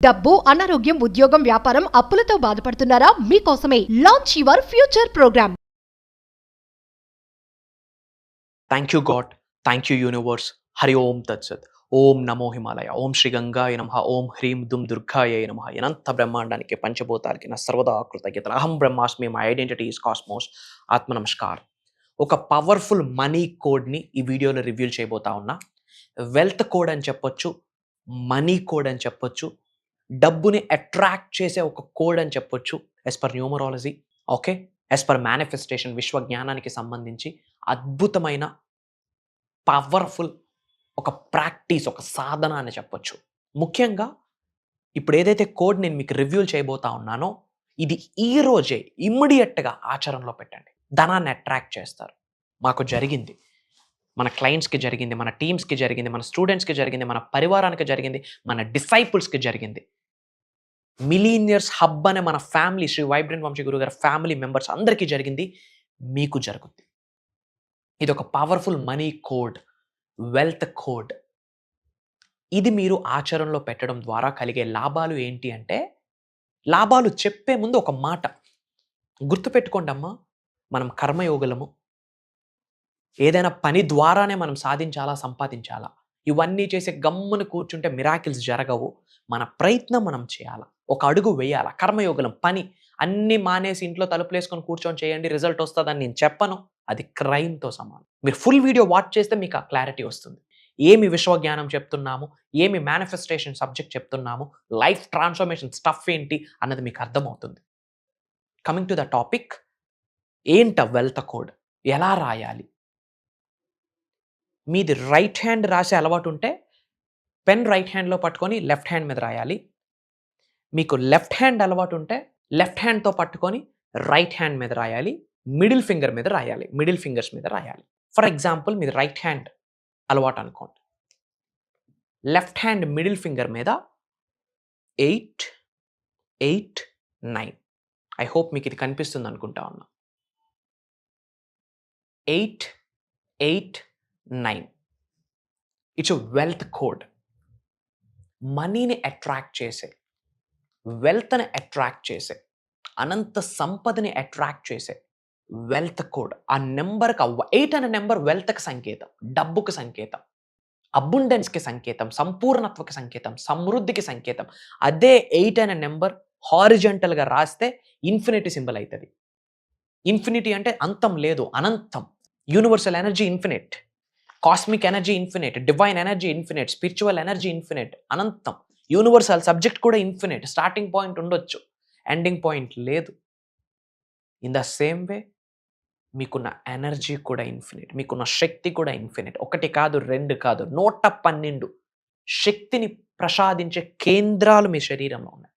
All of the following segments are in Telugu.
డబ్బు, అనారోగ్యం, ఉద్యోగం, వ్యాపారం, అప్పులతో బాధపడుతున్నారా? మీకోసమే launch your future program. Thank you God, thank you universe. Hari Om తత్సత్. ఓం నమో హిమాలయ. ఓం శ్రీ గంగాయ నమః. ఓం హ్రీం దుమ్ దుర్గాయ నమః. అనంత బ్రహ్మాండానికి పంచభూతాలకి నా సర్వదా కృతజ్ఞతలు. అహం బ్రహ్మాస్మి, మై ఐడెంటిటీ ఈస్ కాస్మోస్. ఆత్మ నమస్కారం. ఒక పవర్ఫుల్ మనీ కోడ్ని ఈ వీడియోలో రివ్యూ చేయబోతా ఉన్నా. వెల్త్ కోడ్ అని చెప్పొచ్చు, మనీ కోడ్ అని చెప్పొచ్చు, డబ్బుని అట్రాక్ట్ చేసే ఒక కోడ్ అని చెప్పొచ్చు as per numerology. Okay, as per manifestation, విశ్వజ్ఞానానికి సంబంధించి అద్భుతమైన పవర్ఫుల్ ఒక ప్రాక్టీస్, ఒక సాధన అని చెప్పొచ్చు. ముఖ్యంగా ఇప్పుడు ఏదైతే కోడ్ నేను మీకు రివ్యూ చేయబోతా ఉన్నానో, ఇది ఈ రోజే ఇమ్మీడియట్గా ఆచరణలో పెట్టండి. ధనాన్ని అట్రాక్ట్ చేస్తారు. మాకు జరిగింది, మన క్లయింట్స్కి జరిగింది, మన టీమ్స్కి జరిగింది, మన స్టూడెంట్స్కి జరిగింది, మన పరివారానికి జరిగింది, మన డిసైపుల్స్కి జరిగింది. మిలీనియర్స్ హబ్ అనే మన ఫ్యామిలీ, శ్రీ వైబ్రెంట్ వంశీ గురువు గారి ఫ్యామిలీ మెంబర్స్ అందరికీ జరిగింది, మీకు జరుగుద్ది. ఇది ఒక powerful money code, wealth code. ఇది మీరు ఆచరణలో పెట్టడం ద్వారా కలిగే లాభాలు ఏంటి అంటే, లాభాలు చెప్పే ముందు ఒక మాట గుర్తుపెట్టుకోండి అమ్మా. మనం కర్మయోగులము. ఏదైనా పని ద్వారానే మనం సాధించాలా, సంపాదించాలా. ఇవన్నీ చేసే గమ్మున కూర్చుంటే మిరాకిల్స్ జరగవు. మన ప్రయత్నం మనం చేయాలా, ఒక అడుగు వేయాలా. కర్మయోగులం, పని అన్నీ మానేసి ఇంట్లో తలుపులు వేసుకొని కూర్చొని చేయండి రిజల్ట్ వస్తుందని నేను చెప్పను. అది క్రైమ్తో సమానం. మీరు ఫుల్ వీడియో వాచ్ చేస్తే మీకు ఆ క్లారిటీ వస్తుంది. ఏమి విశ్వజ్ఞానం చెప్తున్నాము, ఏమి మేనిఫెస్టేషన్ సబ్జెక్ట్ చెప్తున్నాము, లైఫ్ ట్రాన్స్ఫర్మేషన్ స్టఫ్ ఏంటి అన్నది మీకు అర్థమవుతుంది. కమింగ్ టు ద టాపిక్, ఏంట వెల్త్ కోడ్, ఎలా రాయాలి? మీది రైట్ హ్యాండ్ రాసే అలవాటు ఉంటే పెన్ రైట్ హ్యాండ్లో పట్టుకొని లెఫ్ట్ హ్యాండ్ మీద రాయాలి. మీకు లెఫ్ట్ హ్యాండ్ అలవాటు ఉంటే లెఫ్ట్ హ్యాండ్తో పట్టుకొని రైట్ హ్యాండ్ మీద రాయాలి. మిడిల్ ఫింగర్ మీద రాయాలి, మిడిల్ ఫింగర్స్ మీద రాయాలి. ఫర్ ఎగ్జాంపుల్ మీది రైట్ హ్యాండ్ అలవాటు అనుకోండి. లెఫ్ట్ హ్యాండ్ మిడిల్ ఫింగర్ మీద 8, 8, 9. ఐ హోప్ మీకు ఇది కనిపిస్తుంది అనుకుంటా ఉన్నా. 8, 8, 9. It's wealth code. మనీని అట్రాక్ట్ చేసే, వెల్త్ని అట్రాక్ట్ చేసే, అనంత సంపదని అట్రాక్ట్ చేసే వెల్త్ కోడ్. ఆ నెంబర్కి 8 అనే నెంబర్ వెల్త్కి సంకేతం, డబ్బుకి సంకేతం, అబుండెన్స్కి సంకేతం, సంపూర్ణత్వకి సంకేతం, సమృద్ధికి సంకేతం. అదే 8 అనే నెంబర్ హారిజంటల్గా రాస్తే ఇన్ఫినిటీ సింబల్ అవుతుంది. ఇన్ఫినిటీ అంటే అంతం లేదు, అనంతం. Universal energy infinite, cosmic energy infinite, divine energy infinite, spiritual energy infinite, అనంతం. యూనివర్సల్ సబ్జెక్ట్ కూడా ఇన్ఫినిట్. స్టార్టింగ్ పాయింట్ ఉండొచ్చు, ఎండింగ్ పాయింట్ లేదు. ఇన్ ద సేమ్ వే మీకున్న ఎనర్జీ కూడా ఇన్ఫినిట్, మీకున్న శక్తి కూడా ఇన్ఫినిట్. 1 కాదు, 2 కాదు, 112 శక్తిని ప్రసాదించే కేంద్రాలు మీ శరీరంలో ఉన్నాయి.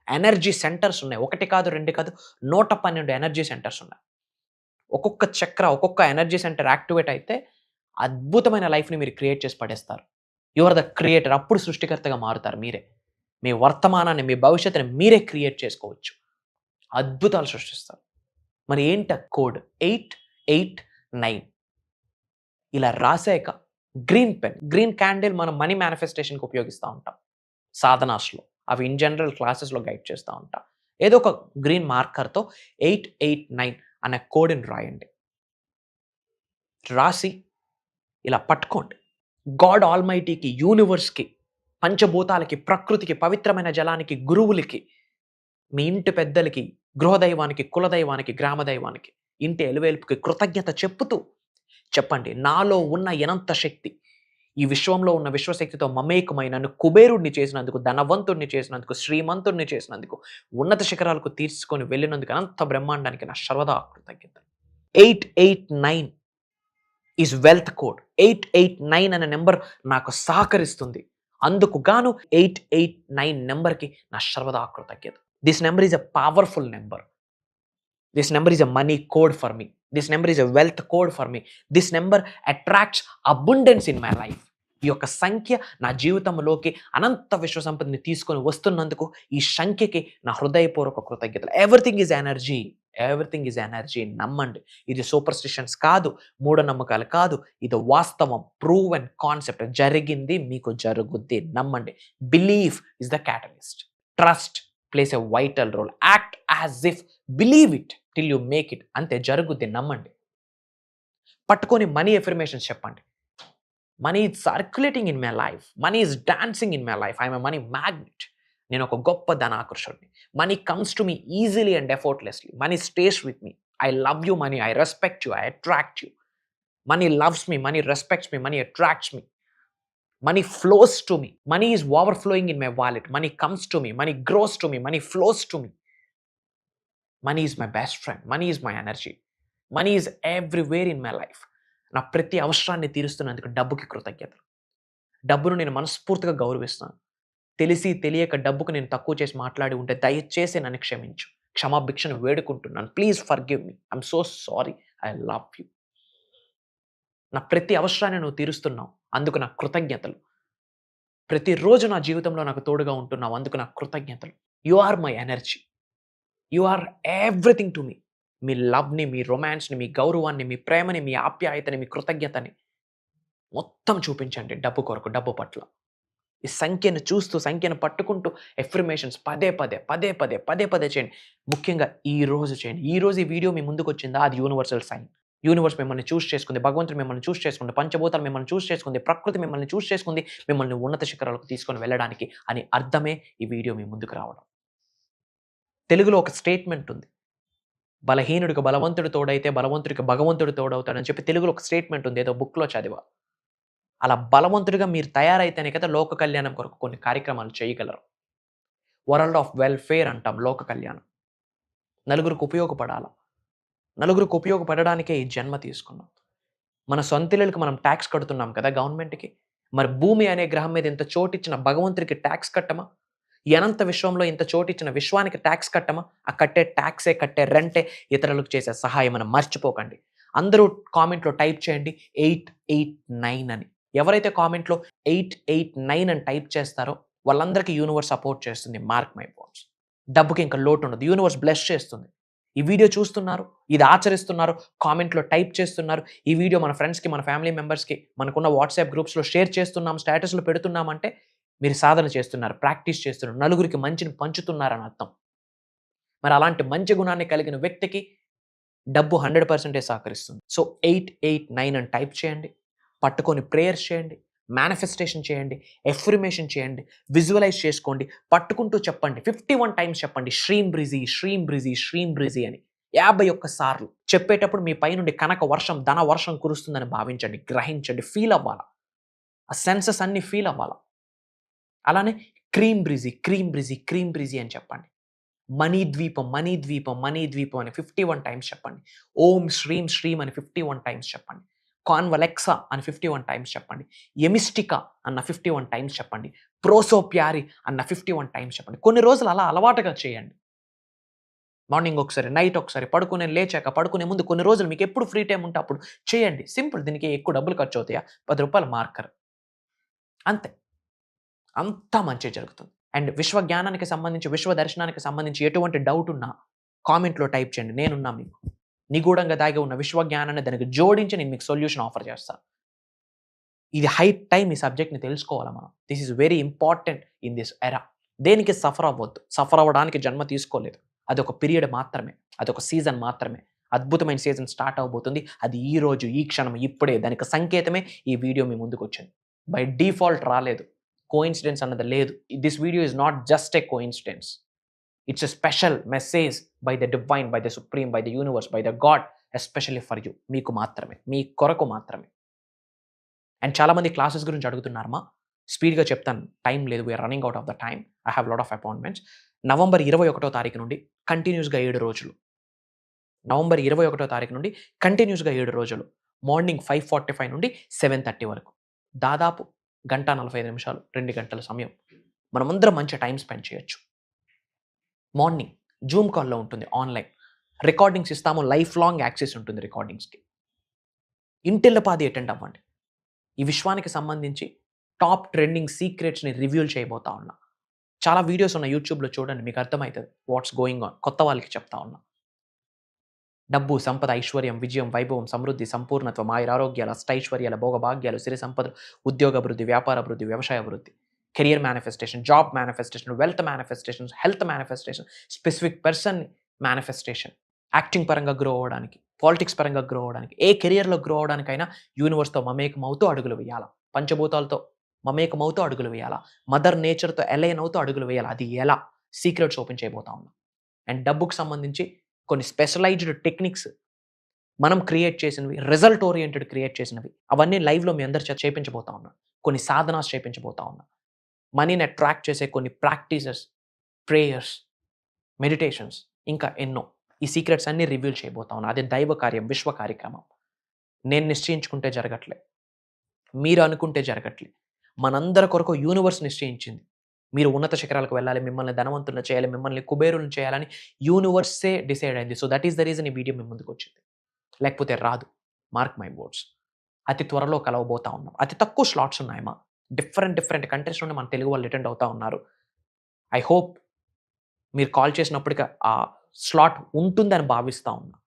ఎనర్జీ సెంటర్స్ ఉన్నాయి. 1 కాదు, 2 కాదు, 112 ఎనర్జీ సెంటర్స్ ఉన్నాయి. ఒక్కొక్క చక్ర, ఒక్కొక్క ఎనర్జీ సెంటర్ యాక్టివేట్ అయితే అద్భుతమైన లైఫ్ని మీరు క్రియేట్ చేసి పడేస్తారు. Your the creator. అప్పుడు సృష్టికర్తగా మారుతారు మీరే. మీ వర్తమానాన్ని, మీ భవిష్యత్తుని మీరే క్రియేట్ చేసుకోవచ్చు. అద్భుతాలు సృష్టిస్తారు. మరి ఏంట కోడ్? 8, 8, 9. ఇలా రాసాక గ్రీన్ పెన్, గ్రీన్ క్యాండిల్ మనం మనీ మేనిఫెస్టేషన్కి ఉపయోగిస్తూ ఉంటాం సాధనాస్లో. అవి ఇన్ జనరల్ క్లాసెస్లో గైడ్ చేస్తూ ఉంటాం. ఏదో ఒక గ్రీన్ మార్కర్తో 8, 8, 9 అనే కోడ్ని రాయండి. రాసి ఇలా పట్టుకోండి. గాడ్ ఆల్మైటీకి, యూనివర్స్కి, పంచభూతాలకి, ప్రకృతికి, పవిత్రమైన జలానికి, గురువులకి, మీ ఇంటి పెద్దలకి, గృహదైవానికి, కులదైవానికి, గ్రామదైవానికి, ఇంటి ఎలువేల్పుకి కృతజ్ఞత చెప్పుతూ చెప్పండి, నాలో ఉన్న అనంత శక్తి, ఈ విశ్వంలో ఉన్న విశ్వశక్తితో మమేకమై నన్ను కుబేరుడిని చేసినందుకు, ధనవంతుడిని చేసినందుకు, శ్రీమంతుడిని చేసినందుకు, ఉన్నత శిఖరాలకు తీసుకొని వెళ్ళినందుకు అనంత బ్రహ్మాండానికి నా సర్వదా కృతజ్ఞత. 8, 8, 9 ఈజ్ వెల్త్ కోడ్. 8, 8, 9 అనే నెంబర్ నాకు సహకరిస్తుంది. అందుకు గాను 8, 8, 9 నెంబర్కి నా సర్వదా కృతజ్ఞత. This number is a powerful number. This number is a money code for me. This number is a wealth code for me. This number attracts abundance in my life. ఈ యొక్క సంఖ్య నా జీవితంలోకి అనంత విశ్వ సంపదని తీసుకొని వస్తున్నందుకు ఈ సంఖ్యకి నా హృదయపూర్వక కృతజ్ఞతలు. Everything is energy, everything is energy. నమ్మండి. ఇది సూపర్స్టిషన్స్ కాదు, మూఢనమ్మకాలు కాదు, ఇది వాస్తవం, ప్రూవెన్ కాన్సెప్ట్. జరిగింది, మీకు జరుగుద్ది. నమ్మండి. Belief is the catalyst. Trust plays a vital role. Act as if, believe it till you make it. అంతే, జరుగుద్ది, నమ్మండి. పట్టుకొని మనీ ఎఫర్మేషన్స్ చెప్పండి. Money is circulating in my life, money is dancing in my life, I'm a money magnet. నేను ఒక గొప్ప ధనాకర్షుడిని. Money comes to me easily and effortlessly. Money stays with me. I love you money, I respect you, I attract you. Money loves me, money respects me, money attracts me. Money flows to me. Money is overflowing in my wallet. Money comes to me. Money grows to me. Money flows to me. Money is my best friend. Money is my energy. Money is everywhere in my life. నా ప్రతి అవసరాన్ని తీరుస్తున్నందుకు డబ్బుకి కృతజ్ఞతలు. డబ్బును నేను మనస్ఫూర్తిగా గౌరవిస్తాను. తెలిసి తెలియక డబ్బుకు నేను తక్కువ చేసి మాట్లాడి ఉంటే దయచేసి నన్ను క్షమించు. క్షమాభిక్షను వేడుకుంటున్నాను. Please forgive me. I'm so sorry. I love you. నా ప్రతి అవసరాన్ని నువ్వు తీరుస్తున్నావు, అందుకు నా కృతజ్ఞతలు. ప్రతిరోజు నా జీవితంలో నాకు తోడుగా ఉంటున్నావు, అందుకు నా కృతజ్ఞతలు. You are my energy. You are everything to me. మీ లవ్ని, మీ రొమాన్స్ని, మీ గౌరవాన్ని, మీ ప్రేమని, మీ ఆప్యాయతని, మీ కృతజ్ఞతని మొత్తం చూపించండి డబ్బు కొరకు, డబ్బు పట్ల. ఈ సంఖ్యను చూస్తూ, సంఖ్యను పట్టుకుంటూ ఎఫర్మేషన్స్ పదే పదే చేయండి. ముఖ్యంగా ఈ రోజు చేయండి. ఈ రోజు ఈ వీడియో మీ ముందుకు వచ్చిందా, అది యూనివర్సల్ సైన్. యూనివర్స్ మిమ్మల్ని చూస్ చేసుకుంది, భగవంతుడు మిమ్మల్ని చూస్ చేసుకుంది, పంచభూతాలు మిమ్మల్ని చూస్ చేసుకుంది, ప్రకృతి మిమ్మల్ని చూస్ చేసుకుంది, మిమ్మల్ని ఉన్నత శిఖరాలకు తీసుకొని వెళ్ళడానికి అని అర్థమే ఈ వీడియో మీ ముందుకు రావడం. తెలుగులో ఒక స్టేట్మెంట్ ఉంది, బలహీనుడికి బలవంతుడు తోడైతే బలవంతుడికి భగవంతుడు తోడవుతాడని చెప్పి తెలుగులో ఒక స్టేట్మెంట్ ఉంది, ఏదో బుక్లో చదివా. అలా బలవంతుడిగా మీరు తయారైతేనే కదా లోక కళ్యాణం కొరకు కొన్ని కార్యక్రమాలు చేయగలరు. వరల్డ్ ఆఫ్ వెల్ఫేర్ అంటాం లోక కళ్యాణం. నలుగురికి ఉపయోగపడాలా. నలుగురికి ఉపయోగపడడానికే ఈ జన్మ తీసుకున్నాం. మన సొంతిళ్ళకి మనం ట్యాక్స్ కడుతున్నాం కదా గవర్నమెంట్కి. మరి భూమి అనే గ్రహం మీద ఇంత చోటిచ్చిన భగవంతుడికి ట్యాక్స్ కట్టమా? అనంత విశ్వంలో ఇంత చోటిచ్చిన విశ్వానికి ట్యాక్స్ కట్టమా? ఆ కట్టే ట్యాక్సే, కట్టే రెంటే ఇతరులకు చేసే సహాయం అని మర్చిపోకండి. అందరూ కామెంట్లో టైప్ చేయండి 889 అని. ఎవరైతే కామెంట్లో 889 అని టైప్ చేస్తారో వాళ్ళందరికీ యూనివర్స్ సపోర్ట్ చేస్తుంది. Mark my words. డబ్బుకి ఇంకా లోటు ఉండదు. యూనివర్స్ బ్లెస్ చేస్తుంది. ఈ వీడియో చూస్తున్నారు, ఇది ఆచరిస్తున్నారు, కామెంట్లో టైప్ చేస్తున్నారు, ఈ వీడియో మన ఫ్రెండ్స్కి, మన ఫ్యామిలీ మెంబర్స్కి, మనకున్న వాట్సాప్ గ్రూప్స్లో షేర్ చేస్తున్నాం, స్టేటస్లో పెడుతున్నామంటే మీరు సాధన చేస్తున్నారు, ప్రాక్టీస్ చేస్తున్నారు, నలుగురికి మంచిని పంచుతున్నారని అర్థం. మరి అలాంటి మంచి గుణాన్ని కలిగిన వ్యక్తికి డబ్బు 100% సహకరిస్తుంది. సో 889 అని టైప్ చేయండి, పట్టుకొని ప్రేయర్స్ చేయండి, మేనిఫెస్టేషన్ చేయండి, ఎఫర్మేషన్ చేయండి, విజువలైజ్ చేసుకోండి, పట్టుకుంటూ చెప్పండి. 51 టైమ్స్ చెప్పండి శ్రీం బ్రిజీ, శ్రీం బ్రిజీ, శ్రీం బ్రిజీ అని 51 సార్లు చెప్పేటప్పుడు మీ పై నుండి కనక వర్షం, ధన వర్షం కురుస్తుందని భావించండి, గ్రహించండి, ఫీల్ అవ్వాలా. ఆ సెన్సెస్ అన్ని ఫీల్ అవ్వాలా. అలానే క్రీమ్ బ్రిజీ, క్రీమ్ బ్రిజీ, క్రీమ్ బ్రిజీ అని చెప్పండి. మనీ ద్వీపం, మనీ ద్వీపం, మనీ ద్వీపం అని 51 టైమ్స్ చెప్పండి. ఓం శ్రీం శ్రీం అని 51 టైమ్స్ చెప్పండి. కాన్వలెక్సా అని 51 టైమ్స్ చెప్పండి. ఎమిస్టికా అన్న 51 టైమ్స్ చెప్పండి. ప్రోసోప్యారి అన్న 51 టైమ్స్ చెప్పండి. కొన్ని రోజులు అలా అలవాటుగా చేయండి. మార్నింగ్ ఒకసారి, నైట్ ఒకసారి, పడుకునే లేచాక, పడుకునే ముందు కొన్ని రోజులు మీకు ఎప్పుడు ఫ్రీ టైం ఉంటే అప్పుడు చేయండి. సింపుల్. దీనికి ఎక్కువ డబ్బులు ఖర్చు అవుతాయా? 10 రూపాయల మార్కర్ అంతే. అంతా మంచి జరుగుతుంది. అండ్ విశ్వ జ్ఞానానికి సంబంధించి, విశ్వ దర్శనానికి సంబంధించి ఎటువంటి డౌట్ ఉన్నా కామెంట్లో టైప్ చేయండి. నేనున్నా మీకు. నిగూఢంగా దాగి ఉన్న విశ్వ జ్ఞానాన్ని దానికి జోడించి నేను మీకు సొల్యూషన్ ఆఫర్ చేస్తాను. ఇది హై టైం ఈ సబ్జెక్ట్ని తెలుసుకోవాలి మనం. This is very important in this era. దేనికి సఫర్ అవ్వద్దు. సఫర్ అవ్వడానికి జన్మ తీసుకోలేదు. అదొక పీరియడ్ మాత్రమే, అదొక సీజన్ మాత్రమే. అద్భుతమైన సీజన్ స్టార్ట్ అవబోతుంది. అది ఈ రోజు, ఈ క్షణం, ఇప్పుడే. దానికి సంకేతమే ఈ వీడియో మీ ముందుకు వచ్చింది. బై డిఫాల్ట్ రాలేదు. కోఇన్సిడెన్స్ అన్నది లేదు. This video is not just a coincidence. It's a special message by the divine, by the supreme, by the universe, by the God, especially for you. మీకు మాత్రమే, మీ కొరకు మాత్రమే. అండ్ చాలామంది క్లాసెస్ గురించి అడుగుతున్నారమ్మా. స్పీడ్గా చెప్తాను, టైం లేదు, we're running out of the time. I have lot of appointments. November 21వ తారీఖు నుండి కంటిన్యూస్గా 7 రోజులు. నవంబర్ 21వ తారీఖు నుండి కంటిన్యూస్గా 7 రోజులు. మార్నింగ్ 5:45 నుండి 7:30 వరకు. దాదాపు 1:45 2 గంటల సమయం మనమందరం మంచి టైం స్పెండ్ చేయొచ్చు. మార్నింగ్ జూమ్ కాల్లో ఉంటుంది, ఆన్లైన్ రికార్డింగ్స్ ఇస్తాము. లైఫ్ లాంగ్ యాక్సెస్ ఉంటుంది రికార్డింగ్స్కి. ఇంటిల్లపాది అటెండ్ అవ్వండి. ఈ విశ్వానికి సంబంధించి టాప్ ట్రెండింగ్ సీక్రెట్స్ని రివ్యూల్ చేయబోతా ఉన్నా. చాలా వీడియోస్ ఉన్నాయి యూట్యూబ్లో, చూడండి, మీకు అర్థమవుతుంది వాట్స్ గోయింగ్ ఆన్. కొత్త వాళ్ళకి చెప్తా ఉన్నా. డబ్బు, సంపద, ఐశ్వర్యం, విజయం, వైభవం, సమృద్ధి, సంపూర్ణత్వం, ఆయురారోగ్యాలు, అష్టైశ్వర్యాల, భోగభాగ్యాలు, సిరి సంపదలు, ఉద్యోగ అభివృద్ధి, వ్యాపార అభివృద్ధి, వ్యవసాయ అభివృద్ధి, career manifestation, job manifestation, wealth manifestation, health manifestation, specific person manifestation, acting పరంగా గ్రో అవ్వడానికి, పాలిటిక్స్ పరంగా గ్రో అవ్వడానికి, ఏ కెరియర్లో గ్రో అవ్వడానికైనా యూనివర్స్తో మమేకమవుతూ అడుగులు వేయాలా, పంచభూతాలతో మమేకమవుతూ అడుగులు వేయాలా, మదర్ నేచర్తో అలైన్ అవుతూ అడుగులు వేయాలా. అది ఎలా సీక్రెట్స్ ఓపెన్ చేయబోతా ఉన్నాం. అండ్ డబ్బుకు సంబంధించి కొన్ని స్పెషలైజ్డ్ టెక్నిక్స్ మనం క్రియేట్ చేసినవి, రిజల్ట్ ఓరియంటెడ్ క్రియేట్ చేసినవి, అవన్నీ లైవ్లో మీ అందరి చేత చేపించబోతా ఉన్నా. కొన్ని సాధనాస్ చేపించబోతా ఉన్నా. మనీని అట్రాక్ట్ చేసే కొన్ని ప్రాక్టీసెస్, ప్రేయర్స్, మెడిటేషన్స్, ఇంకా ఎన్నో ఈ సీక్రెట్స్ అన్నీ రివీల్ చేయబోతా ఉన్నా. అది దైవ కార్యం, విశ్వ కార్యక్రమం. నేను నిశ్చయించుకుంటే జరగట్లే, మీరు అనుకుంటే జరగట్లే. మనందరి కొరకు యూనివర్స్ నిశ్చయించింది. మీరు ఉన్నత శిఖరాలకు వెళ్ళాలి, మిమ్మల్ని ధనవంతులను చేయాలి, మిమ్మల్ని కుబేరులను చేయాలని యూనివర్సే డిసైడ్ అయింది. So that is the reason ఈ వీడియో మీ ముందుకు వచ్చింది. లేకపోతే రాదు. Mark my words. అతి త్వరలో కలవబోతా ఉన్నాం. అతి తక్కువ స్లాట్స్ ఉన్నాయమ్మా. డిఫరెంట్ కంట్రీస్ నుండి మన తెలుగు వాళ్ళు అటెండ్ అవుతా ఉన్నారు. ఐ హోప్ మీరు కాల్ చేసినప్పటికీ ఆ స్లాట్ ఉంటుందని భావిస్తూ ఉన్నా.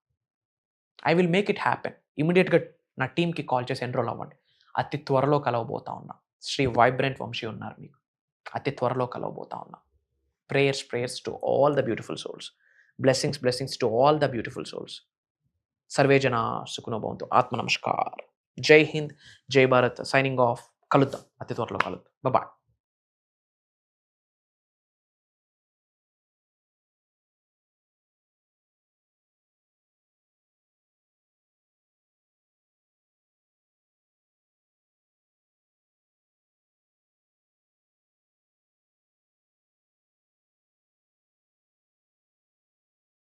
I will make it happen. ఇమీడియట్గా నా టీమ్కి కాల్ చేసి ఎన్రోల్ అవ్వండి. అతి త్వరలో కలవబోతా ఉన్నా. శ్రీ వైబ్రెంట్ వంశీ ఉన్నారు మీకు. అతి త్వరలో కలవబోతా ఉన్నా. Prayers to all the beautiful souls. Blessings to all the beautiful souls. Survey జన సుఖనో భవంతు. ఆత్మ నమస్కార్. జై హింద్, జై భారత్. Signing off. కలుద్దాం, అతి త్వరలో కలుద్దాం. బాయ్.